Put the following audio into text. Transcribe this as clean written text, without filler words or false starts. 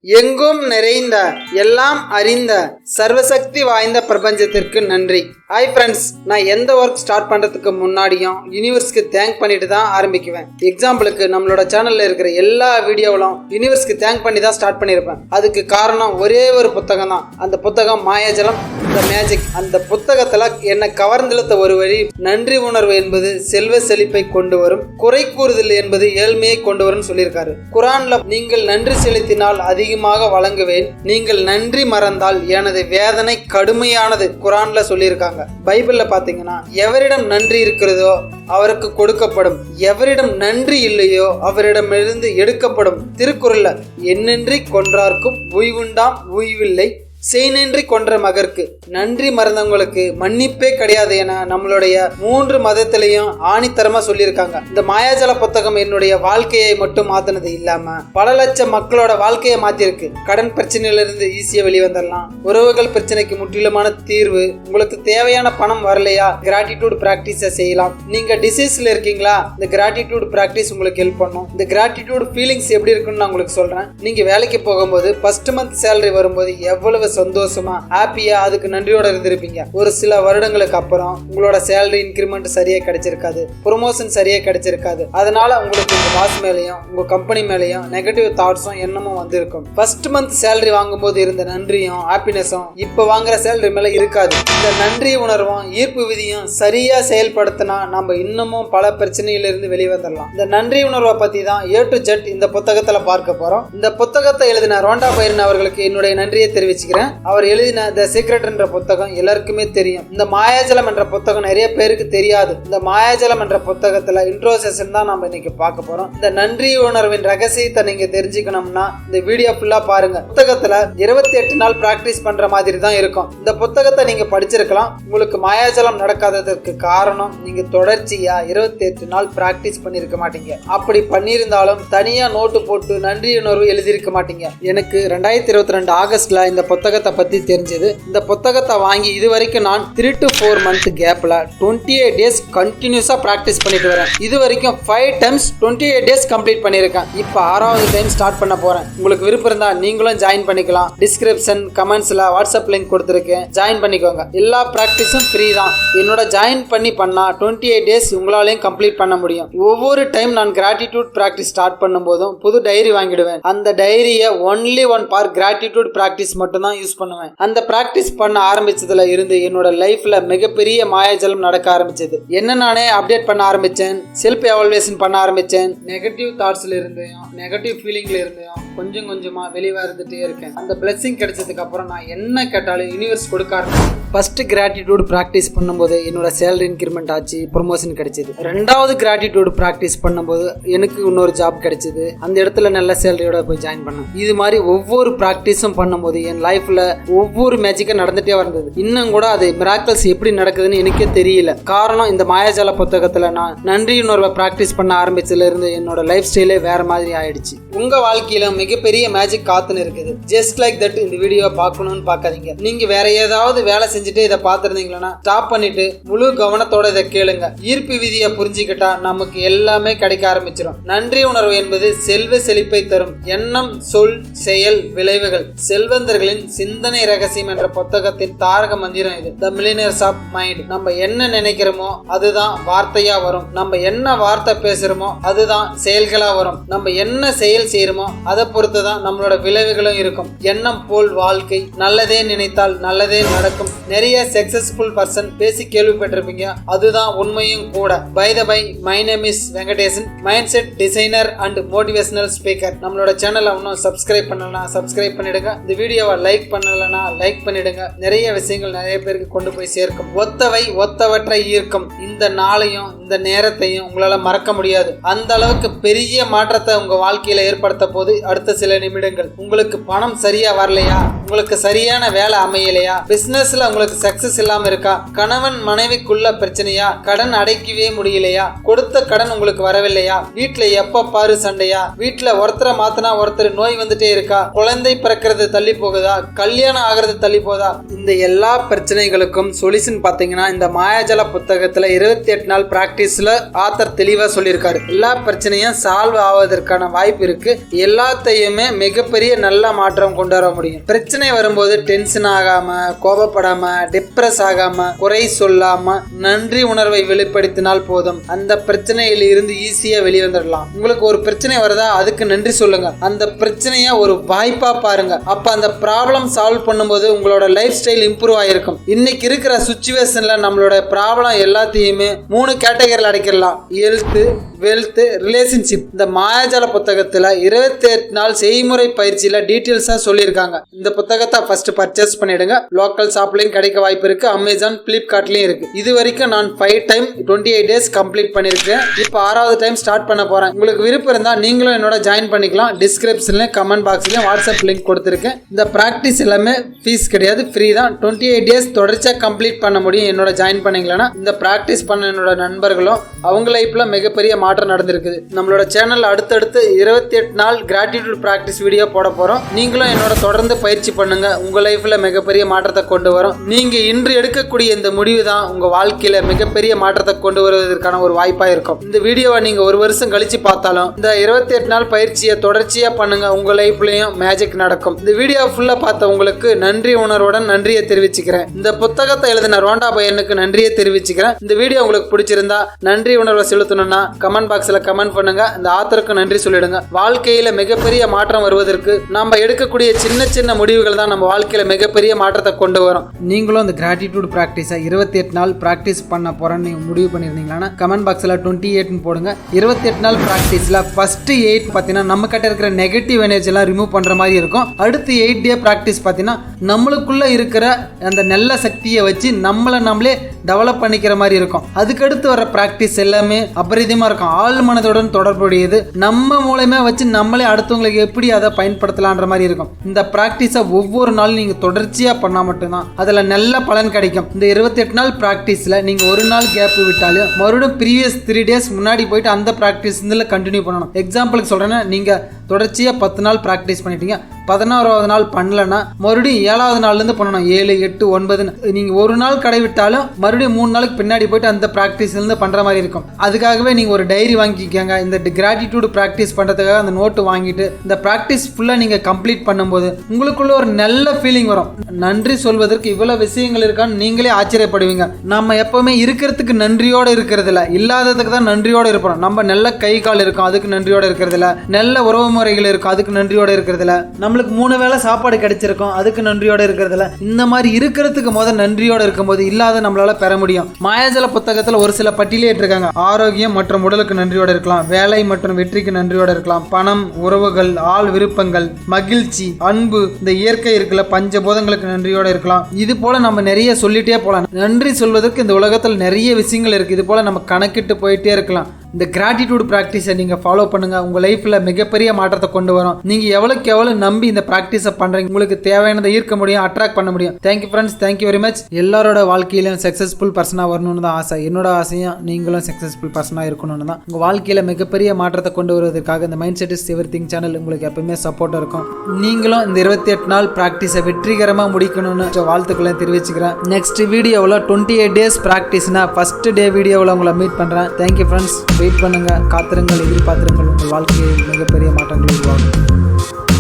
எங்கும் நிறைந்த எல்லாம் அறிந்த சர்வசக்தி வாய்ந்த பிரபஞ்சத்திற்கு நன்றி. ஹாய் ஃப்ரெண்ட்ஸ், நான் எந்த ஒர்க் ஸ்டார்ட் பண்ணுறதுக்கு முன்னாடியும் யூனிவர்ஸ்க்கு தேங்க் பண்ணிட்டு தான் ஆரம்பிக்குவேன். எக்ஸாம்பிளுக்கு நம்மளோட சேனலில் இருக்கிற எல்லா வீடியோவிலும் யூனிவர்ஸ்க்கு தேங்க் பண்ணி தான் ஸ்டார்ட் பண்ணியிருப்பேன். அதுக்கு காரணம் ஒரே ஒரு புத்தகம் தான். அந்த புத்தகம் மாயாஜலம் த மேஜிக். அந்த புத்தகத்தில் என்னை கவர்ந்தெழுத்த ஒரு வழி, நன்றி உணர்வு என்பது செல்வ செழிப்பை கொண்டு வரும், குறை கூறுதல் என்பது ஏழ்மையை கொண்டு வரும் சொல்லியிருக்காரு. குரான்ல நீங்கள் நன்றி செலுத்தினால் அதிகமாக வழங்குவேன், நீங்கள் நன்றி மறந்தால் எனது வேதனை கடுமையானது குரான்ல சொல்லியிருக்காங்க. பைபிள்ல பாத்தீங்கன்னா எவரிடம் நன்றி இருக்கிறதோ அவருக்கு கொடுக்கப்படும், எவரிடம் நன்றி இல்லையோ அவரிடமிருந்து எடுக்கப்படும். திருக்குறள்ல என்னென்றி கொன்றார்க்கும் உய்வுண்டாம் உய்வில்லை, செய்நன்றி கொன்ற மகற்கு. நன்றி மறந்தவங்களுக்கு மன்னிப்பே கிடையாது என நம்மளுடைய 3 மதத்திலையும் ஆணித்தரமா சொல்லியிருக்காங்க. இந்த மாயாஜல புத்தகம் என்னுடைய வாழ்க்கையை மட்டும் மாத்தினது இல்லாம பல லட்சம் மக்களோட வாழ்க்கையை மாத்திருக்கு. கடன் பிரச்சனையிலிருந்து ஈஸியா வெளிவந்துடலாம், உறவுகள் பிரச்சனைக்கு முற்றிலுமான தீர்வு, உங்களுக்கு தேவையான பணம் வரலையா கிராட்டிடியூட் பிராக்டிஸை செய்யலாம். நீங்க டிசீஸ்ல இருக்கீங்களா, இந்த கிராட்டிடியூட் பிராக்டிஸ் உங்களுக்கு ஹெல்ப் பண்ணும். இந்த கிராட்டிடியூட் ஃபீலிங்ஸ் எப்படி இருக்குன்னு நான் உங்களுக்கு சொல்றேன். நீங்க வேலைக்கு போகும்போது ஃபர்ஸ்ட் மந்த் சேலரி வரும்போது எவ்வளவு சந்தோஷமா ஹாப்பியா அதுக்கு நன்றியோட இருந்திருப்பீங்க. ஒரு சில வருடங்களுக்கு அப்புறம் உங்களோட சேலரி இன்கிரிமெண்ட் சரியா கிடைச்சிருக்காது, ப்ரொமோஷன் சரியா கிடைச்சிருக்காது. அதனால உங்களுக்கு உங்க பாஸ் மேலேயும் உங்க கம்பெனி மேலேயும் நெகட்டிவ் தாட்ஸும் எண்ணமும் வந்திருக்கும். ஃபர்ஸ்ட் மந்த் சேலரி வாங்கும்போது இருந்த நன்றியும் ஹாப்பினஸும் இப்ப வாங்குற சேலரி மேல இருக்காது. இந்த நன்றி உணர்வும் ஈர்ப்பு விதியும் சரியா செயல்படுத்தினா நம்ம இன்னமும் பல பிரச்சனையிலிருந்து வெளிவந்துடலாம். இந்த நன்றி உணர்வை பத்தி தான் A to Z இந்த புத்தகத்துல பார்க்க போறோம். இந்த புத்தகத்தை எழுதின ரோண்டா பைரன் அவர்களுக்கு என்னுடைய நன்றியை தெரிவிச்சுக்கிறேன். அவர் எழுதின த சீக்ரெட் என்ற புத்தகம் எல்லாருக்குமே தெரியும். இந்த மாயாஜலம் என்ற புத்தகம் நிறைய பேருக்கு தெரியாது. இந்த மாயாஜலம் என்ற புத்தகத்துல இன்ட்ரோ செஷன் தான் நம்ம இன்னைக்கு பார்க்க போறோம். இந்த நன்றி உணர்வின் ரகசியத்தை நீங்க தெரிஞ்சுக்கணும்னா இந்த வீடியோ ஃபுல்லா பாருங்க. புத்தகத்துல 28 நாள் பிராக்டிஸ் பண்ற மாதிரி தான் இருக்கும். இந்த புத்தகத்தை நீங்க படிச்சிருக்கலாம். உங்களுக்கு மாயாஜலம் நடக்காததற்கு காரணம் நீங்க தொடர்ச்சியா 28 நாள் பிராக்டிஸ் பண்ணிருக்க மாட்டீங்க. அப்படி பண்ணியிருந்தாலும் தனியா நோட்டு போட்டு நன்றி உணர்வு எழுதியிருக்க மாட்டீங்க. எனக்கு 2022 ஆகஸ்ட்ல இந்த புத்தகத்தை பத்தி தெரிஞ்சது. இந்த புத்தகத்தை வாங்கி இது வரைக்கும் நான் 3 to 4 month கேப்ல 28 days கண்டினியூஸா பிராக்டிஸ் பண்ணிட்டு வரேன். இது வரைக்கும் 5 times 28 days கம்ப்ளீட் பண்ணிருக்கேன். இப்போ 6வது டைம் ஸ்டார்ட் பண்ண போறேன். உங்களுக்கு விருப்பம் இருந்தா நீங்களும் ஜாயின் பண்ணிக்கலாம். டிஸ்கிரிப்ஷன் கமெண்ட்ஸ்ல வாட்ஸ்அப் லிங்க் கொடுத்துருக்கேன், ஜாயின் பண்ணிக்கோங்க. எல்லா பிராக்டிஸும் ஃப்ரீ தான். என்னோட ஜாயின் பண்ணா 28 days உங்களாலையும் கம்ப்ளீட் பண்ண முடியும். ஒவ்வொரு டைம் நான் கிராட்டிடியூட் பிராக்டிஸ் ஸ்டார்ட் பண்ணும் போதும் புது டைரி வாங்கிடுவேன். அந்த டைரியை only one part gratitude practice மட்டும் தான் யூஸ் பண்ணுவேன். அந்த பிராக்டிஸ் பண்ண ஆரம்பிச்சதுல இருந்து என்னோட லைஃப்ல மிகப்பெரிய மாயாஜலம் நடக்க ஆரம்பிச்சது. என்ன நானே அப்டேட் பண்ண ஆரம்பிச்சேன், செல்ஃப் எவாலுவேஷன் பண்ண ஆரம்பிச்சேன். நெகட்டிவ் தாட்ஸ்ல இருந்தையும் நெகட்டிவ் ஃபீலிங்ல இருந்தையும் கொஞ்சம் கொஞ்சமா வெளியே வந்துட்டே இருக்கேன். அந்த பிளெஸிங் கிடைச்சதுக்கு அப்புறம் நான் என்ன கேட்டாலும் யூனிவர்ஸ் கொடுக்க ஆரம்பிச்சேன். ஃபர்ஸ்ட் கிராட்டிடியூட் பிராக்டிஸ் பண்ணும்போது என்னோட சேலரி இன்கிரிமெண்ட் ஆச்சு, ப்ரொமோஷன் கிடைச்சது. 2வது கிராட்டிடியூட் பிராக்டிஸ் பண்ணும்போது எனக்கு இன்னொரு ஜாப் கிடைச்சது. அந்த இடத்துல நல்ல சேலரியோட போய் ஜாயின் பண்ணேன். இது மாதிரி ஒவ்வொரு பிராக்டிஸும் பண்ணும்போது என் லைஃப்ல ஒவ்வொரு மேஜிக்கும் நடந்துட்டே வந்தது. இன்னும் கூட அது மிராக்கிள்ஸ் எப்படி நடக்குதுன்னு எனக்கே தெரியல. காரணம் இந்த மாயாஜால புத்தகத்துல நான் நன்றி உணர்வை பிராக்டிஸ் பண்ண ஆரம்பிச்சதுல இருந்து என்னோட லைஃப் ஸ்டைலே வேற மாதிரி ஆயிடுச்சு. உங்க வாழ்க்கையில மிகப்பெரிய மேஜிக் காத்துன்னு இருக்குது. ஜஸ்ட் லைக் தட் இந்த வீடியோ பார்க்கணும்னு பார்க்காதீங்க. நீங்க வேற ஏதாவது வேலை செஞ்சுட்டு இதை பார்த்துருந்தீங்கன்னா ஸ்டாப் பண்ணிட்டு முழு கவனத்தோட இதை கேளுங்க. ஈர்ப்பு விதியை புரிஞ்சுக்கிட்டா நமக்கு எல்லாமே கிடைக்க ஆரம்பிச்சிடும். நன்றி உணர்வு என்பது செல்வ செழிப்பை தரும். எண்ணம், சொல், செயல், விளைவுகள். செல்வந்தர்களின் சிந்தனை ரகசியம் என்ற புத்தகத்தின் தாரக மந்திரம் இது. த மில்லியனர்ஸ் ஆஃப் மைண்ட். நம்ம என்ன நினைக்கிறோமோ அதுதான் வார்த்தையா வரும். நம்ம என்ன வார்த்தை பேசுறோமோ அதுதான் செயல்களா வரும். நம்ம என்ன செயல் செய்யறோமோ அதை பொறுத்து தான் நம்மளோட விளைவுகளும் இருக்கும். எண்ணம் போல் வாழ்க்கை. நல்லதே நினைத்தால் நல்லதே நடக்கும். நிறைய சக்சஸ்ஃபுல் பர்சன் பேசி கேள்விப்பட்டிருப்பீங்க, அதுதான் உண்மையும் கூட. By the by, my name is Venkatesan, mind set designer and motivational speaker. நம்மளோட சேனலை இன்னும் சப்ஸ்கிரைப் பண்ணலாம், சப்ஸ்கிரைப் பண்ணிடுங்க. இந்த வீடியோவை லைக் பண்ணலனா லைக் பண்ணிடுங்க. நிறைய விஷயங்கள் நிறைய பேருக்கு கொண்டு போய் சேர்க்கும். ஒத்தவை ஒத்தவற்றை ஈர்க்கும். இந்த நாளையும் இந்த நேரத்தையும் உங்களால மறக்க முடியாது. அந்த அளவுக்கு பெரிய மாற்றத்தை உங்க வாழ்க்கையில ஏற்படுத்த போது அடுத்த சில நிமிடங்கள். உங்களுக்கு பணம் சரியா வரலையா, உங்களுக்கு சரியான வேலை அமையலையா, பிசினஸ்ல உங்களுக்கு சக்சஸ் இல்லாம இருக்கா, கணவன் மனைவிக்குள்ள பிரச்சனையா, கடன் அடைக்கவே முடியலையா, கொடுத்த கடன் உங்களுக்கு வரவில்லையா, வீட்டுல எப்ப பாரு சண்டையா, வீட்டுல ஒருத்தரை மாத்தினா ஒருத்தர் நோய் வந்துட்டே இருக்கா, குழந்தை பிறக்கிறது தள்ளி போகுதா, கல்யாணம் ஆகிறது தள்ளி போதா, இந்த எல்லா பிரச்சனைகளுக்கும் சொல்யூஷன் பாத்தீங்கன்னா இந்த மாயாஜால புத்தகத்துல 28 நாள் பிராக்டிஸ்ல ஆத்தர் தெளிவா சொல்லியிருக்காரு. எல்லா பிரச்சனையும் சால்வ் ஆவதற்கான வாய்ப்பு இருக்கு. எல்லாத்தையுமே மிகப்பெரிய நல்ல மாற்றம் கொண்டு வர முடியும். பிரச்சனை வரும்போது டென்ஷன் ஆகாம, கோபப்படாம, டிப்ரெஸ் ஆகாம, குறை சொல்லாம நன்றி உணர்வை வெளிப்படுத்தினால் போதும். அந்த பிரச்சனையில இருந்து ஈஸியா வெளிவந்துடலாம். உங்களுக்கு ஒரு பிரச்சனை வருதா, அதுக்கு நன்றி சொல்லுங்க. அந்த பிரச்சனைய ஒரு வாய்ப்பா பாருங்க. அப்ப அந்த ப்ராப்ளம் சால்வ் பண்ணும்போது உங்களோட லைஃப் ஸ்டைல் இம்ப்ரூவ் ஆயிருக்கும். இன்னைக்கு இருக்கிற சுச்சுவேஷன்ல நம்மளோட ப்ராப்ளம் எல்லாத்தையுமே 3 கேட்டகரியில் அடைக்கலாம். Health, wealth, relationship. இந்த மாயாஜால புத்தகத்துல 28 நாள் செய்முறை பயிற்சியில டீடைல்ஸா சொல்லியிருக்காங்க. இந்த புத்தகத்தை ஃபர்ஸ்ட் பர்ச்சேஸ் பண்ணிடுங்க. லோக்கல் ஷாப்லயும் கிடைக்க வாய்ப்பு இருக்கு. அமேசான், பிளிப்கார்ட்லயும் இருக்கு. இது வரைக்கும் நான் 5 டைம் 28 டேஸ் கம்ப்ளீட் பண்ணிருக்கேன். இப்போ 6வது டைம் ஸ்டார்ட் பண்ண போறேன். உங்களுக்கு விருப்பம் இருந்தா நீங்களும் என்னோட ஜாயின் பண்ணிக்கலாம். டிஸ்கிரிப்ஷன்ல, கமெண்ட் பாக்ஸ்லயும் வாட்ஸ்அப் லிங்க் கொடுத்திருக்கேன். இந்த பிராக்டிஸ் எல்லாமே ஃபீஸ் கிடையாது, ஃப்ரீ தான். 28 டேஸ் தொடர்ச்சியா கம்ப்ளீட் பண்ண முடியும். என்னோட ஜாயின் பண்ணீங்களா இந்த பிராக்டிஸ் பண்ண என்னோட நண்பர்களும் அவங்க லைஃப்ல மிகப்பெரிய மாற்றம் நடந்திருக்குது. நம்மளோட சேனல் அடுத்தடுத்து 28 நாள் கிராட்டிடியூட் பிராக்டிஸ் வீடியோ போட போறோம். நீங்களும் என்னோட தொடர்ந்து பயிற்சி பண்ணுங்க. உங்க லைஃப்ல மிகப்பெரிய மாற்றத்தை கொண்டு வரும். நீங்க இன்று எடுக்கக்கூடிய இந்த முடிவு தான் உங்க வாழ்க்கையில மிகப்பெரிய மாற்றத்தை கொண்டு வருவதற்கான ஒரு வாய்ப்பா இருக்கும். இந்த வீடியோவை நீங்க ஒரு வருஷம் கழிச்சு பார்த்தாலும் இந்த 28 நாள் பயிற்சியை தொடர்ச்சியா பண்ணுங்க. உங்க லைஃப்லயும் மேஜிக் நடக்கும். இந்த வீடியோ ஃபுல்லா பார்த்த உங்களுக்கு நன்றி உணர்வுடன் நன்றியை தெரிவிச்சுக்கிறேன். இந்த புத்தகத்தை எழுதின ரோண்டா பையனுக்கு நன்றியை தெரிவிச்சுக்கிறேன். இந்த வீடியோ உங்களுக்கு பிடிச்சிருந்தா நன்றி உணர்வை செலுத்தணும்னா கமெண்ட் பாக்ஸ்ல கமெண்ட் பண்ணுங்க. இந்த ஆத்தருக்கு நன்றி சொல்லிடுங்க. வாழ்க்கையில மிகப்பெரிய மாற்றம் வருவதற்கு நம்ம எடுக்கக்கூடிய சின்ன சின்ன முடிவுகள் தான் நம்ம வாழ்க்கையில மிகப்பெரிய மாற்றத்தை கொண்டு வரும். நீங்களும் இந்த கிராட்டிடியூட் பிராக்டிஸை 28 நாள் பிராக்டிஸ் பண்ண போறேன்னு நீங்க முடிவு பண்ணிருந்தீங்கன்னா கமெண்ட் பாக்ஸ்ல 28 போடுங்க. 28 நாள் பிராக்டிஸ்ல ஃபர்ஸ்ட் 8 பார்த்தீங்கன்னா நம்ம கிட்ட இருக்கிற நெகட்டிவ் எனர்ஜி எல்லாம் ரிமூவ் பண்ற மாதிரி இருக்கும். அடுத்து 8 டே பிராக்டிஸ் பார்த்தீங்கன்னா நம்மளுக்குள்ள இருக்கிற அந்த நல்ல சக்தியை வச்சு நம்மளே டெவலப் பண்ணிக்கிற மாதிரி இருக்கும். அதுக்கடுத்து வர பிராக்டிஸ் எல்லாமே அபரிதமா இருக்கும். ஆள் மனதுடன் தொடர்புடையது. நம்ம மூலமா வச்சு நம்மளே அடுத்தவங்களுக்கு எப்படி அதை பயன்படுத்தலான்ற மாதிரி இருக்கும். இந்த பிராக்டிஸை ஒவ்வொரு நாளும் நீங்க தொடர்ச்சியா பண்ணா மட்டும்தான் அதுல நல்ல பலன் கிடைக்கும். இந்த 28 நாள் பிராக்டிஸ்ல நீங்க ஒரு நாள் கேப் விட்டாலும் மறுபடியும் ப்ரீவியஸ் 3 டேஸ் முன்னாடி போயிட்டு அந்த பிராக்டிஸ் கண்டினியூ பண்ணணும். எக்ஸாம்பிளுக்கு சொல்றேன்னா நீங்க தொடர்ச்சியா 10 நாள் பிராக்டிஸ் பண்ணிட்டீங்க, 11வது நாள் பண்ணலன்னா மறுபடியும் 7வது நாள்ல இருந்து பண்ணணும். 7, 8, 9 நீங்க ஒரு நாள் கடைவிட்டாலும் மறுபடியும் 3 நாளுக்கு பின்னாடி போயிட்டு அந்த பிராக்டிஸ்ல இருந்து பண்ற மாதிரி இருக்கும். அதுக்காகவே நீங்க ஒரு டைரி வாங்கிக்கோங்க. இந்த கிராட்டிடியூட் பிராக்டிஸ் பண்றதுக்காக அந்த நோட்டு வாங்கிட்டு இந்த பிராக்டிஸ் ஃபுல்லா நீங்க கம்ப்ளீட் பண்ணும்போது உங்களுக்குள்ள ஒரு நல்ல ஃபீலிங் வரும். நன்றி சொல்வதற்கு இவ்வளவு விஷயங்கள் இருக்கான்னு நீங்களே ஆச்சரியப்படுவீங்க. நம்ம எப்பவுமே இருக்கிறதுக்கு நன்றியோட இருக்கிறது இல்ல, இல்லாததுக்கு தான் நன்றியோட இருப்போம். நம்ம நல்ல கை கால் இருக்கும், அதுக்கு நன்றியோட இருக்கிறது இல்ல. நல்ல உறவு முறைகள் இருக்கும், அதுக்கு நன்றியோட இருக்கிறது இல்ல. நம்மளுக்கு 3 வேளை சாப்பாடு கிடைச்சிருக்கும், அதுக்கு நன்றியோட இருக்கிறது இல்ல. இந்த மாதிரி இருக்கிறதுக்கு நன்றியோட இருக்கும்போது இல்லாத நம்மளால பெற முடியும். மாயாஜால புத்தகத்துல ஒரு சில பட்டியலிட்டு இருக்காங்க. ஆரோக்கியம் மற்றும் உடலுக்கு நன்றியோட இருக்கலாம், வேலை மற்றும் வெற்றிக்கு நன்றியோட இருக்கலாம், பணம், உறவுகள், ஆள் விருப்பங்கள், மகிழ்ச்சி, அன்பு, இந்த இயற்கை இருக்குல்ல, பஞ்சபூதங்களுக்கு நன்றியோட இருக்கலாம். இது போல நம்ம நிறைய சொல்லிட்டே போலாம். நன்றி சொல்வதற்கு இந்த உலகத்தில் நிறைய விஷயங்கள் இருக்கு. இது போல நம்ம கணக்கிட்டு போயிட்டே இருக்கலாம். இந்த கிராட்டிடியூட் பிராக்டிஸை நீங்கள் ஃபாலோ பண்ணுங்க. உங்கள் லைஃப்பில் மிகப்பெரிய மாற்றத்தை கொண்டு வரும். நீங்கள் எவ்வளோக்கு எவ்வளோ நம்பி இந்த ப்ராக்டிஸை பண்ணுறீங்க உங்களுக்கு தேவையானதை ஈர்க்க முடியும், அட்ராக்ட் பண்ண முடியும். Thank you friends, thank you very much. எல்லாரோட வாழ்க்கையிலும் சக்ஸஸ்ஃபுல் பர்சனாக வரணும்னு தான் ஆசை. என்னோட ஆசையும் நீங்களும் சக்ஸஸ்ஃபுல் பர்சனாக இருக்கணும்னு தான். உங்கள் வாழ்க்கையில் மிகப்பெரிய மாற்றத்தை கொண்டு வருவதற்காக இந்த mind set is everything channel உங்களுக்கு எப்பவுமே சப்போர்ட்டாக இருக்கும். நீங்களும் இந்த 28 நாள் ப்ராக்டிஸை வெற்றிகரமாக முடிக்கணும்னு வாழ்த்துக்களை தெரிவிச்சுக்கிறேன். நெக்ஸ்ட் வீடியோவில் 28 டேஸ் ப்ராக்டிஸ்னா ஃபர்ஸ்ட் டே வீடியோவில் உங்களை மீட் பண்ணுறேன். Thank you friends. வெயிட் பண்ணுங்க, காத்திருங்கள், எதிர்பார்த்திருங்கள். உங்கள் வாழ்க்கையில் மிகப்பெரிய மாற்றங்கள் உருவாகும்.